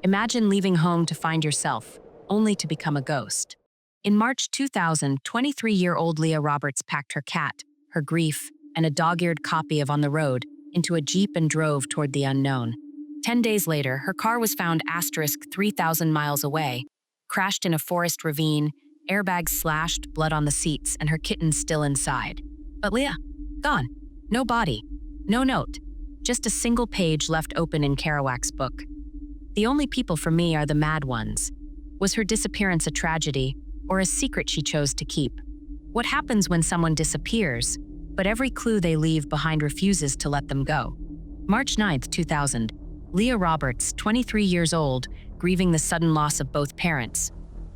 Imagine leaving home to find yourself, only to become a ghost. In March 2000, 23-year-old Leah Roberts packed her cat, her grief, and a dog-eared copy of On the Road into a Jeep and drove toward the unknown. 10 days later, her car was found 3,000 miles away, crashed in a forest ravine, airbags slashed, blood on the seats, and her kitten still inside. But Leah, gone. No body, no note, just a single page left open in Kerouac's book. The only people for me are the mad ones. Was her disappearance a tragedy, or a secret she chose to keep? What happens when someone disappears, but every clue they leave behind refuses to let them go? March 9, 2000. Leah Roberts, 23 years old, grieving the sudden loss of both parents,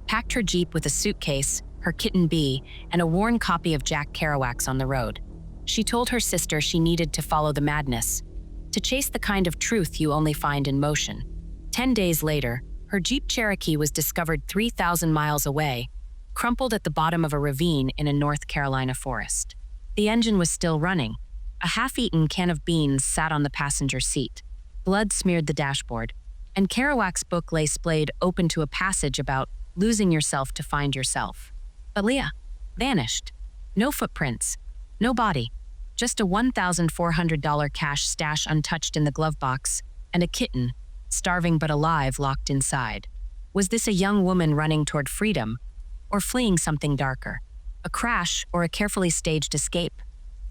packed her Jeep with a suitcase, her kitten Bee, and a worn copy of Jack Kerouac's On the Road. She told her sister she needed to follow the madness, to chase the kind of truth you only find in motion. 10 days later, her Jeep Cherokee was discovered 3,000 miles away, crumpled at the bottom of a ravine in a North Carolina forest. The engine was still running. A half-eaten can of beans sat on the passenger seat. Blood smeared the dashboard, and Kerouac's book lay splayed open to a passage about losing yourself to find yourself. But Leah vanished. No footprints, no body, just a $1,400 cash stash untouched in the glove box, and a kitten, starving but alive, locked inside. Was this a young woman running toward freedom, or fleeing something darker? A crash or a carefully staged escape?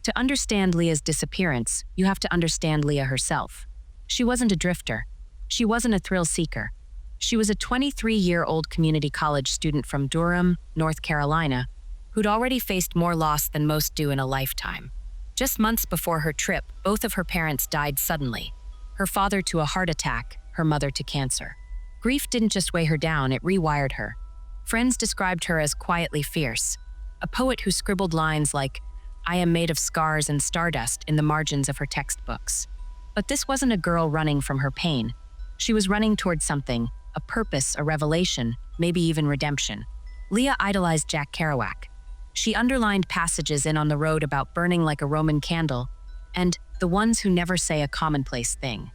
To understand Leah's disappearance, you have to understand Leah herself. She wasn't a drifter. She wasn't a thrill seeker. She was a 23-year-old community college student from Durham, North Carolina, who'd already faced more loss than most do in a lifetime. Just months before her trip, both of her parents died suddenly. Her father to a heart attack, her mother to cancer. Grief didn't just weigh her down, it rewired her. Friends described her as quietly fierce, a poet who scribbled lines like, "I am made of scars and stardust" in the margins of her textbooks. But this wasn't a girl running from her pain. She was running toward something, a purpose, a revelation, maybe even redemption. Leah idolized Jack Kerouac. She underlined passages in On the Road about burning like a Roman candle, and the ones who never say a commonplace thing.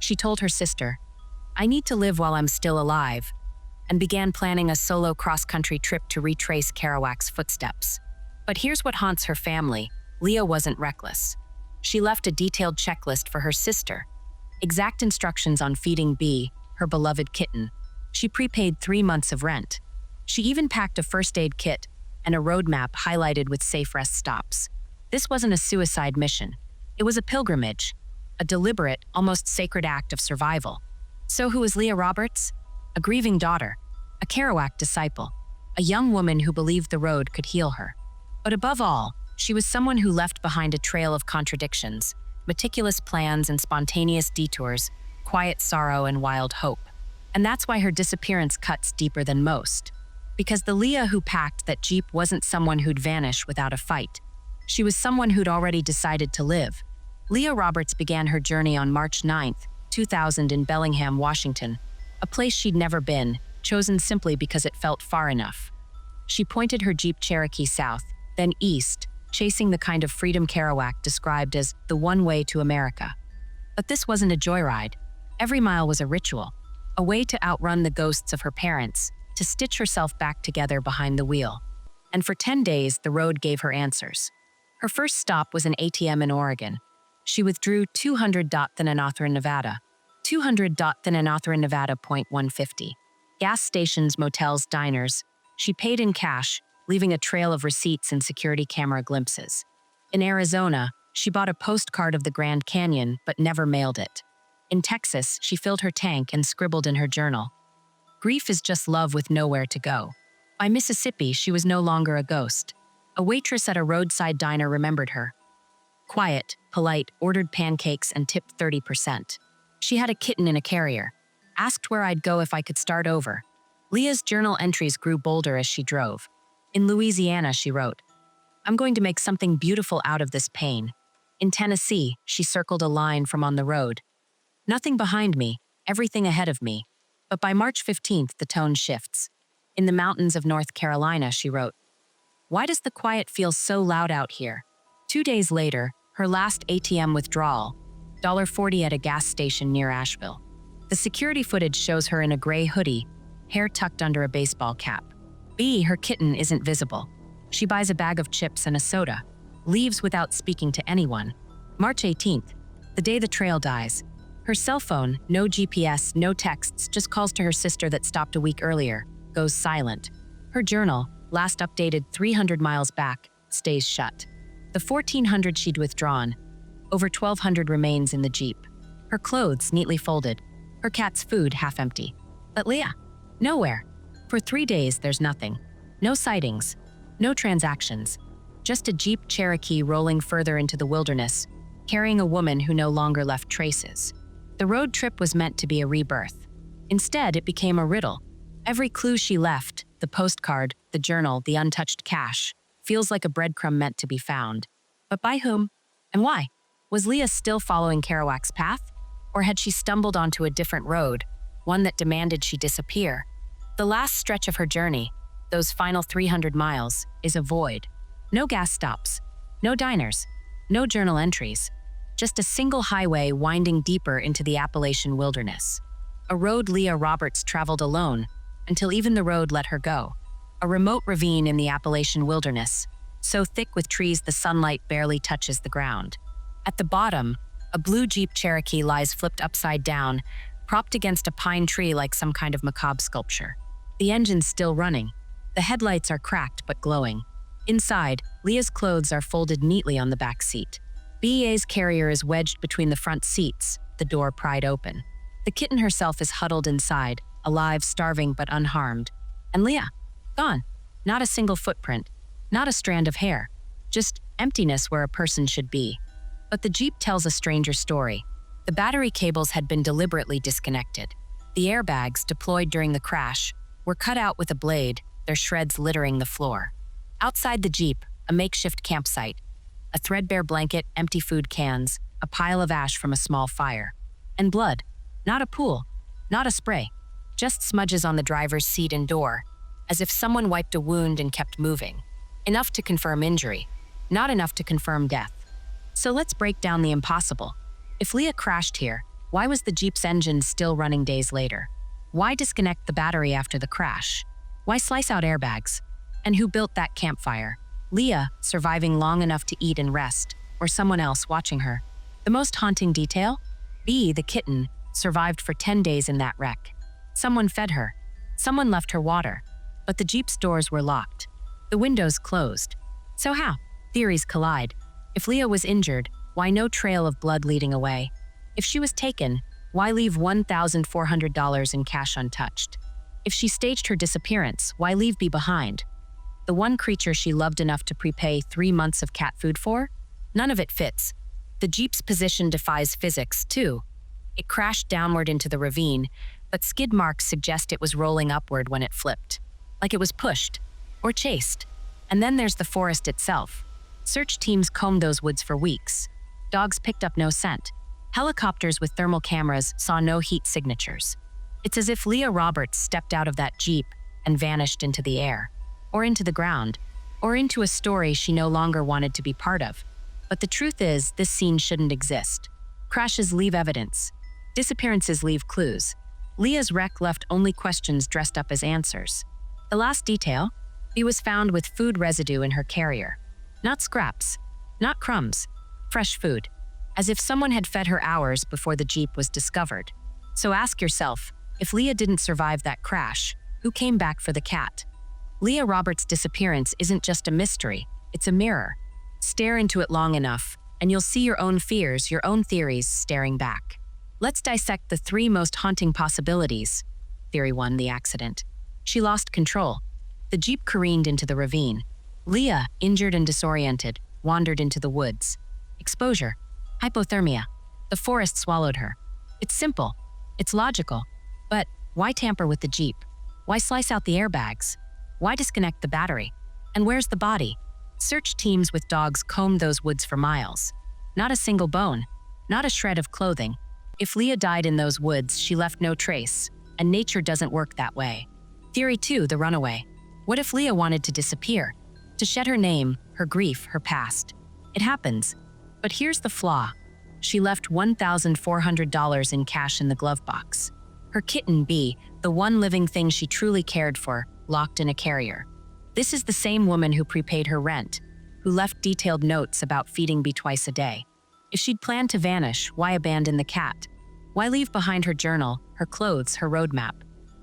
She told her sister, "I need to live while I'm still alive," and began planning a solo cross-country trip to retrace Kerouac's footsteps. But here's what haunts her family. Leah wasn't reckless. She left a detailed checklist for her sister, exact instructions on feeding Bee, her beloved kitten. She prepaid 3 months of rent. She even packed a first aid kit and a roadmap highlighted with safe rest stops. This wasn't a suicide mission. It was a pilgrimage, a deliberate, almost sacred act of survival. So who was Leah Roberts? A grieving daughter, a Kerouac disciple, a young woman who believed the road could heal her. But above all, she was someone who left behind a trail of contradictions, meticulous plans and spontaneous detours, quiet sorrow and wild hope. And that's why her disappearance cuts deeper than most. Because the Leah who packed that Jeep wasn't someone who'd vanish without a fight. She was someone who'd already decided to live. Leah Roberts began her journey on March 9, 2000 in Bellingham, Washington, a place she'd never been, chosen simply because it felt far enough. She pointed her Jeep Cherokee south, then east, chasing the kind of freedom Kerouac described as the one way to America. But this wasn't a joyride. Every mile was a ritual, a way to outrun the ghosts of her parents, to stitch herself back together behind the wheel. And for 10 days, the road gave her answers. Her first stop was an ATM in Oregon. She withdrew $200 in Nevada, $200 in Nevada, .150. Gas stations, motels, diners. She paid in cash, leaving a trail of receipts and security camera glimpses. In Arizona, she bought a postcard of the Grand Canyon but never mailed it. In Texas, she filled her tank and scribbled in her journal, "Grief is just love with nowhere to go." By Mississippi, she was no longer a ghost. A waitress at a roadside diner remembered her. Quiet, polite, ordered pancakes and tipped 30%. She had a kitten in a carrier. Asked where I'd go if I could start over. Leah's journal entries grew bolder as she drove. In Louisiana, she wrote, "I'm going to make something beautiful out of this pain." In Tennessee, she circled a line from On the Road. "Nothing behind me, everything ahead of me." But by March 15th, the tone shifts. In the mountains of North Carolina, she wrote, "Why does the quiet feel so loud out here?" 2 days later, her last ATM withdrawal, $1.40 at a gas station near Asheville. The The security footage shows her in a gray hoodie, hair tucked under a baseball cap. B, her kitten isn't visible. She buys a bag of chips and a soda, leaves without speaking to anyone. March 18th, the day the trail dies. Her cell phone, no GPS, no texts, just calls to her sister that stopped a week earlier, goes silent. Her journal, last updated 300 miles back, stays shut. The 1,400 she'd withdrawn, over 1,200 remains in the Jeep. Her clothes neatly folded, her cat's food half empty. But Leah, nowhere. For 3 days, there's nothing. No sightings, no transactions. Just a Jeep Cherokee rolling further into the wilderness, carrying a woman who no longer left traces. The road trip was meant to be a rebirth. Instead, it became a riddle. Every clue she left, the postcard, the journal, the untouched cash, feels like a breadcrumb meant to be found. But by whom? And why? Was Leah still following Kerouac's path? Or had she stumbled onto a different road, one that demanded she disappear? The last stretch of her journey, those final 300 miles, is a void. No gas stops, no diners, no journal entries, just a single highway winding deeper into the Appalachian wilderness. A road Leah Roberts traveled alone, until even the road let her go. A remote ravine in the Appalachian wilderness, so thick with trees the sunlight barely touches the ground. At the bottom, a blue Jeep Cherokee lies flipped upside down, propped against a pine tree like some kind of macabre sculpture. The engine's still running. The headlights are cracked but glowing. Inside, Leah's clothes are folded neatly on the back seat. BEA's carrier is wedged between the front seats, the door pried open. The kitten herself is huddled inside, alive, starving but unharmed. And Leah, gone. Not a single footprint, not a strand of hair, just emptiness where a person should be. But the Jeep tells a stranger story. The battery cables had been deliberately disconnected. The airbags, deployed during the crash, were cut out with a blade, their shreds littering the floor. Outside the Jeep, a makeshift campsite. A threadbare blanket, empty food cans, a pile of ash from a small fire. And blood. Not a pool, not a spray. Just smudges on the driver's seat and door, as if someone wiped a wound and kept moving. Enough to confirm injury, not enough to confirm death. So let's break down the impossible. If Leah crashed here, why was the Jeep's engine still running days later? Why disconnect the battery after the crash? Why slice out airbags? And who built that campfire? Leah, surviving long enough to eat and rest, or someone else watching her? The most haunting detail? B, the kitten, survived for 10 days in that wreck. Someone fed her. Someone left her water. But the Jeep's doors were locked. The windows closed. So how? Theories collide. If Leah was injured, why no trail of blood leading away? If she was taken, why leave $1,400 in cash untouched? If she staged her disappearance, why leave B behind? The one creature she loved enough to prepay 3 months of cat food for? None of it fits. The Jeep's position defies physics, too. It crashed downward into the ravine, but skid marks suggest it was rolling upward when it flipped. Like it was pushed, or chased. And then there's the forest itself. Search teams combed those woods for weeks. Dogs picked up no scent. Helicopters with thermal cameras saw no heat signatures. It's as if Leah Roberts stepped out of that Jeep and vanished into the air, or into the ground, or into a story she no longer wanted to be part of. But the truth is, this scene shouldn't exist. Crashes leave evidence. Disappearances leave clues. Leah's wreck left only questions dressed up as answers. The last detail, B was found with food residue in her carrier. Not scraps, not crumbs, fresh food, as if someone had fed her hours before the Jeep was discovered. So ask yourself, if Leah didn't survive that crash, who came back for the cat? Leah Roberts' disappearance isn't just a mystery, it's a mirror. Stare into it long enough, and you'll see your own fears, your own theories staring back. Let's dissect the 3 most haunting possibilities. Theory 1, the accident. She lost control. The Jeep careened into the ravine. Leah, injured and disoriented, wandered into the woods. Exposure. Hypothermia. The forest swallowed her. It's simple. It's logical. But why tamper with the Jeep? Why slice out the airbags? Why disconnect the battery? And where's the body? Search teams with dogs combed those woods for miles. Not a single bone. Not a shred of clothing. If Leah died in those woods, she left no trace, and nature doesn't work that way. Theory 2, the runaway. What if Leah wanted to disappear? To shed her name, her grief, her past? It happens. But here's the flaw. She left $1,400 in cash in the glove box. Her kitten, B, the one living thing she truly cared for, locked in a carrier. This is the same woman who prepaid her rent, who left detailed notes about feeding B twice a day. If she'd planned to vanish, why abandon the cat? Why leave behind her journal, her clothes, her roadmap?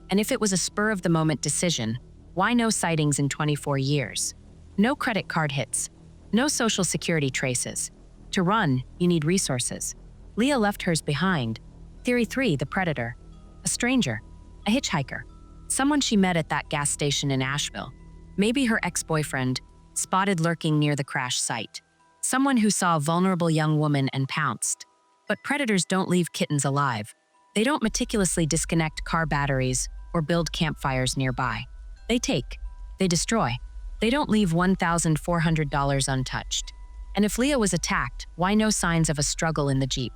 And if it was a spur-of-the-moment decision, why no sightings in 24 years? No credit card hits. No social security traces. To run, you need resources. Leah left hers behind. Theory 3, the predator. A stranger. A hitchhiker. Someone she met at that gas station in Asheville. Maybe her ex-boyfriend, spotted lurking near the crash site. Someone who saw a vulnerable young woman and pounced. But predators don't leave kittens alive. They don't meticulously disconnect car batteries or build campfires nearby. They take. They destroy. They don't leave $1,400 untouched. And if Leah was attacked, why no signs of a struggle in the Jeep?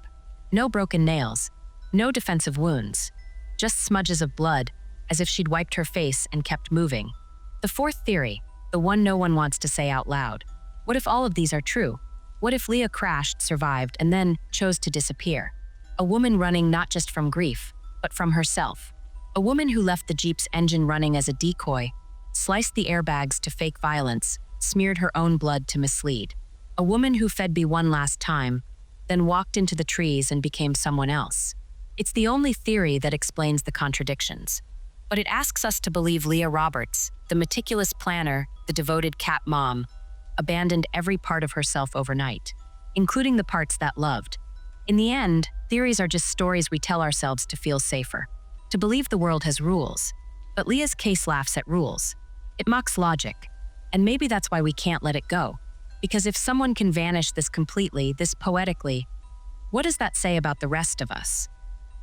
No broken nails. No defensive wounds. Just smudges of blood, as if she'd wiped her face and kept moving. The fourth theory, the one no one wants to say out loud. What if all of these are true? What if Leah crashed, survived, and then chose to disappear? A woman running not just from grief, but from herself. A woman who left the Jeep's engine running as a decoy, sliced the airbags to fake violence, smeared her own blood to mislead. A woman who fed B one last time, then walked into the trees and became someone else. It's the only theory that explains the contradictions. But it asks us to believe Leah Roberts, the meticulous planner, the devoted cat mom, abandoned every part of herself overnight, including the parts that loved. In the end, theories are just stories we tell ourselves to feel safer, to believe the world has rules. But Leah's case laughs at rules. It mocks logic. And maybe that's why we can't let it go. Because if someone can vanish this completely, this poetically, what does that say about the rest of us?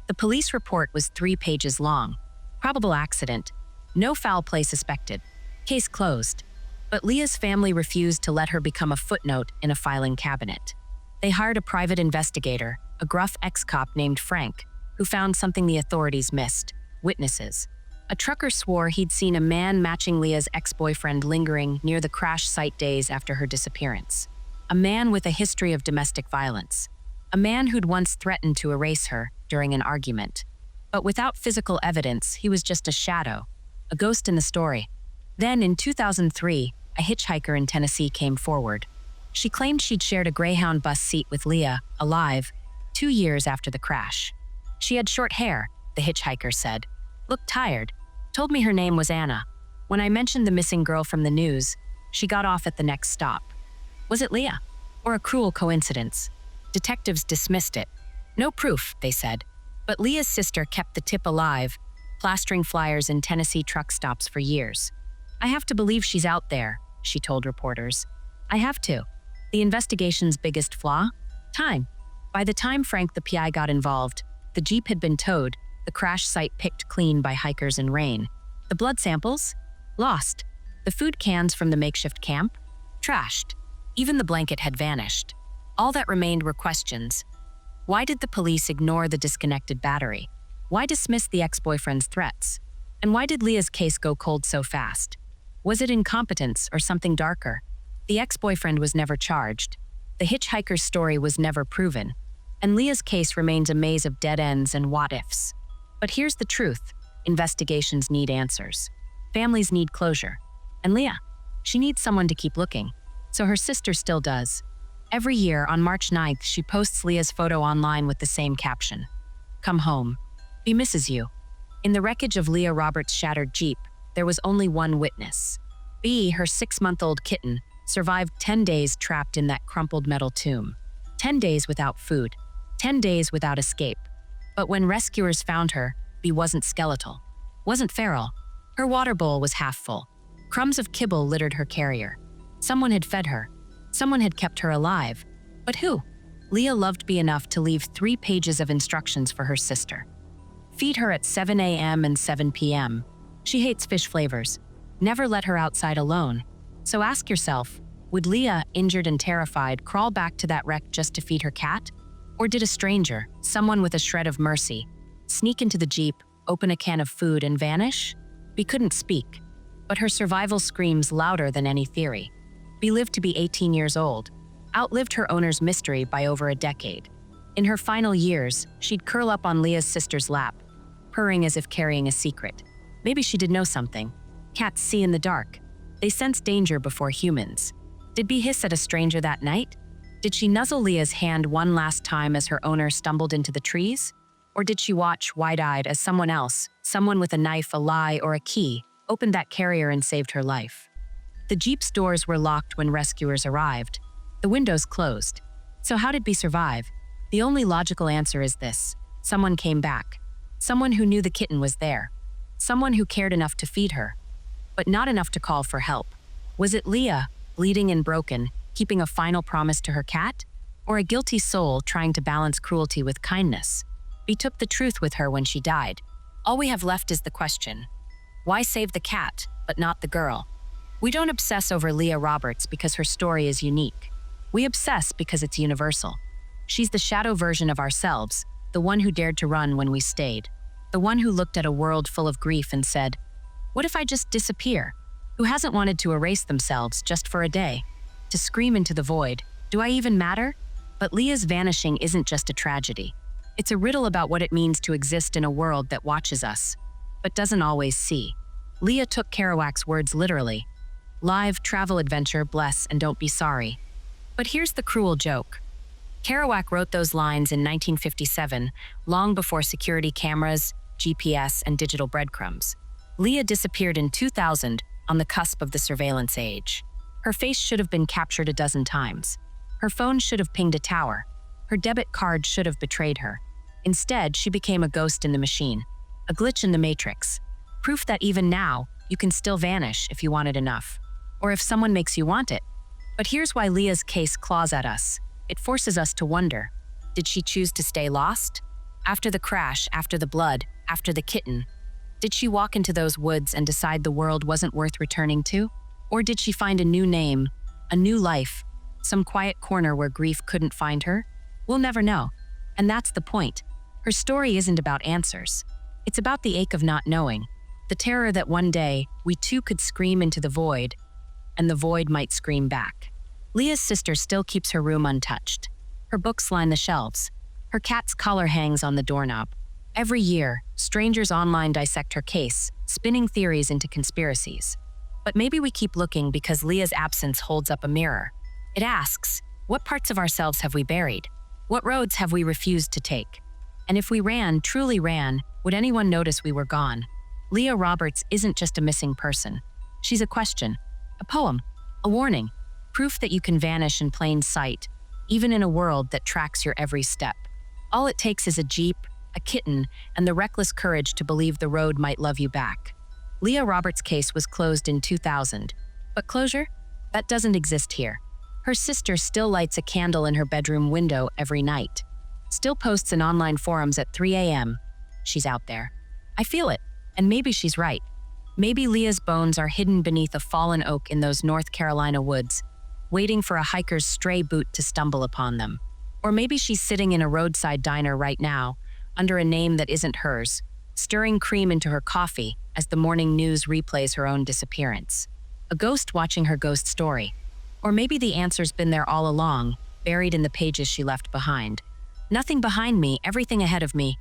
The police report was 3 pages long. Probable accident. No foul play suspected. Case closed. But Leah's family refused to let her become a footnote in a filing cabinet. They hired a private investigator, a gruff ex-cop named Frank, who found something the authorities missed: witnesses. A trucker swore he'd seen a man matching Leah's ex-boyfriend lingering near the crash site days after her disappearance. A man with a history of domestic violence. A man who'd once threatened to erase her during an argument. But without physical evidence, he was just a shadow, a ghost in the story. Then, in 2003, a hitchhiker in Tennessee came forward. She claimed she'd shared a Greyhound bus seat with Leah, alive, 2 years after the crash. She had short hair, the hitchhiker said, looked tired, told me her name was Anna. When I mentioned the missing girl from the news, she got off at the next stop. Was it Leah? Or a cruel coincidence? Detectives dismissed it. No proof, they said. But Leah's sister kept the tip alive, plastering flyers in Tennessee truck stops for years. I have to believe she's out there, she told reporters. I have to. The investigation's biggest flaw? Time. By the time Frank the PI got involved, the Jeep had been towed, the crash site picked clean by hikers in rain. The blood samples? Lost. The food cans from the makeshift camp? Trashed. Even the blanket had vanished. All that remained were questions. Why did the police ignore the disconnected battery? Why dismiss the ex-boyfriend's threats? And why did Leah's case go cold so fast? Was it incompetence or something darker? The ex-boyfriend was never charged. The hitchhiker's story was never proven. And Leah's case remains a maze of dead ends and what-ifs. But here's the truth. Investigations need answers. Families need closure. And Leah, she needs someone to keep looking. So her sister still does. Every year, on March 9th, she posts Leah's photo online with the same caption. Come home. B misses you. In the wreckage of Leah Roberts' shattered Jeep, there was only one witness. B, her 6-month-old kitten, survived 10 days trapped in that crumpled metal tomb. 10 days without food. 10 days without escape. But when rescuers found her, B wasn't skeletal. Wasn't feral. Her water bowl was half full. Crumbs of kibble littered her carrier. Someone had fed her. Someone had kept her alive. But who? Leah loved B enough to leave 3 pages of instructions for her sister. Feed her at 7 a.m. and 7 p.m. She hates fish flavors. Never let her outside alone. So ask yourself, would Leah, injured and terrified, crawl back to that wreck just to feed her cat? Or did a stranger, someone with a shred of mercy, sneak into the Jeep, open a can of food, and vanish? B couldn't speak, but her survival screams louder than any theory. B lived to be 18 years old, outlived her owner's mystery by over a decade. In her final years, she'd curl up on Leah's sister's lap, purring as if carrying a secret. Maybe she did know something. Cats see in the dark. They sense danger before humans. Did Bee hiss at a stranger that night? Did she nuzzle Leah's hand one last time as her owner stumbled into the trees? Or did she watch, wide-eyed, as someone else, someone with a knife, a lie, or a key, opened that carrier and saved her life? The Jeep's doors were locked when rescuers arrived. The windows closed. So how did Bee survive? The only logical answer is this. Someone came back. Someone who knew the kitten was there. Someone who cared enough to feed her, but not enough to call for help. Was it Leah, bleeding and broken, keeping a final promise to her cat? Or a guilty soul trying to balance cruelty with kindness? Bee took the truth with her when she died. All we have left is the question. Why save the cat, but not the girl? We don't obsess over Leah Roberts because her story is unique. We obsess because it's universal. She's the shadow version of ourselves, the one who dared to run when we stayed. The one who looked at a world full of grief and said, "What if I just disappear?" Who hasn't wanted to erase themselves just for a day? To scream into the void, "Do I even matter?" But Leah's vanishing isn't just a tragedy. It's a riddle about what it means to exist in a world that watches us, but doesn't always see. Leah took Kerouac's words literally. Live, travel adventure, bless, and don't be sorry. But here's the cruel joke. Kerouac wrote those lines in 1957, long before security cameras, GPS, and digital breadcrumbs. Leah disappeared in 2000, on the cusp of the surveillance age. Her face should have been captured a dozen times. Her phone should have pinged a tower. Her debit card should have betrayed her. Instead, she became a ghost in the machine, a glitch in the matrix. Proof that even now, you can still vanish if you want it enough, or if someone makes you want it. But here's why Leah's case claws at us. It forces us to wonder, did she choose to stay lost? After the crash, after the blood, after the kitten, did she walk into those woods and decide the world wasn't worth returning to? Or did she find a new name, a new life, some quiet corner where grief couldn't find her? We'll never know. And that's the point. Her story isn't about answers. It's about the ache of not knowing, the terror that one day we too could scream into the void, and the void might scream back. Leah's sister still keeps her room untouched. Her books line the shelves. Her cat's collar hangs on the doorknob. Every year, strangers online dissect her case, spinning theories into conspiracies. But maybe we keep looking because Leah's absence holds up a mirror. It asks, what parts of ourselves have we buried? What roads have we refused to take? And if we ran, truly ran, would anyone notice we were gone? Leah Roberts isn't just a missing person. She's a question, a poem, a warning, proof that you can vanish in plain sight, even in a world that tracks your every step. All it takes is a Jeep, a kitten, and the reckless courage to believe the road might love you back. Leah Roberts' case was closed in 2000. But closure? That doesn't exist here. Her sister still lights a candle in her bedroom window every night. Still posts in online forums at 3 a.m. She's out there. I feel it, and maybe she's right. Maybe Leah's bones are hidden beneath a fallen oak in those North Carolina woods, waiting for a hiker's stray boot to stumble upon them. Or maybe she's sitting in a roadside diner right now, under a name that isn't hers, stirring cream into her coffee as the morning news replays her own disappearance. A ghost watching her ghost story. Or maybe the answer's been there all along, buried in the pages she left behind. Nothing behind me, everything ahead of me.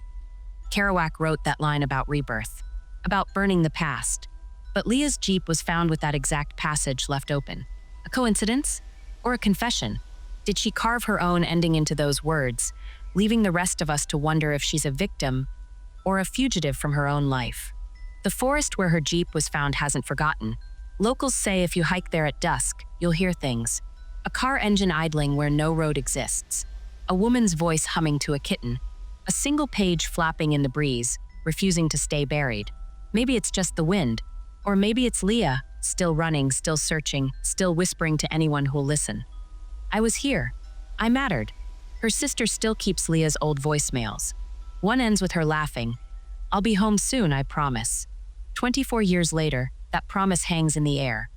Kerouac wrote that line about rebirth, about burning the past. But Leah's Jeep was found with that exact passage left open. A coincidence? Or a confession? Did she carve her own ending into those words, leaving the rest of us to wonder if she's a victim or a fugitive from her own life? The forest where her Jeep was found hasn't forgotten. Locals say if you hike there at dusk, you'll hear things. A car engine idling where no road exists. A woman's voice humming to a kitten. A single page flapping in the breeze, refusing to stay buried. Maybe it's just the wind. Or maybe it's Leah, still running, still searching, still whispering to anyone who'll listen. I was here. I mattered. Her sister still keeps Leah's old voicemails. One ends with her laughing. I'll be home soon, I promise. 24 years later, that promise hangs in the air.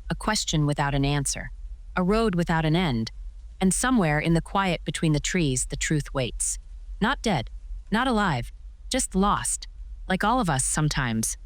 A question without an answer. A road without an end. And somewhere in the quiet between the trees, the truth waits. Not dead, not alive, just lost. Like all of us sometimes.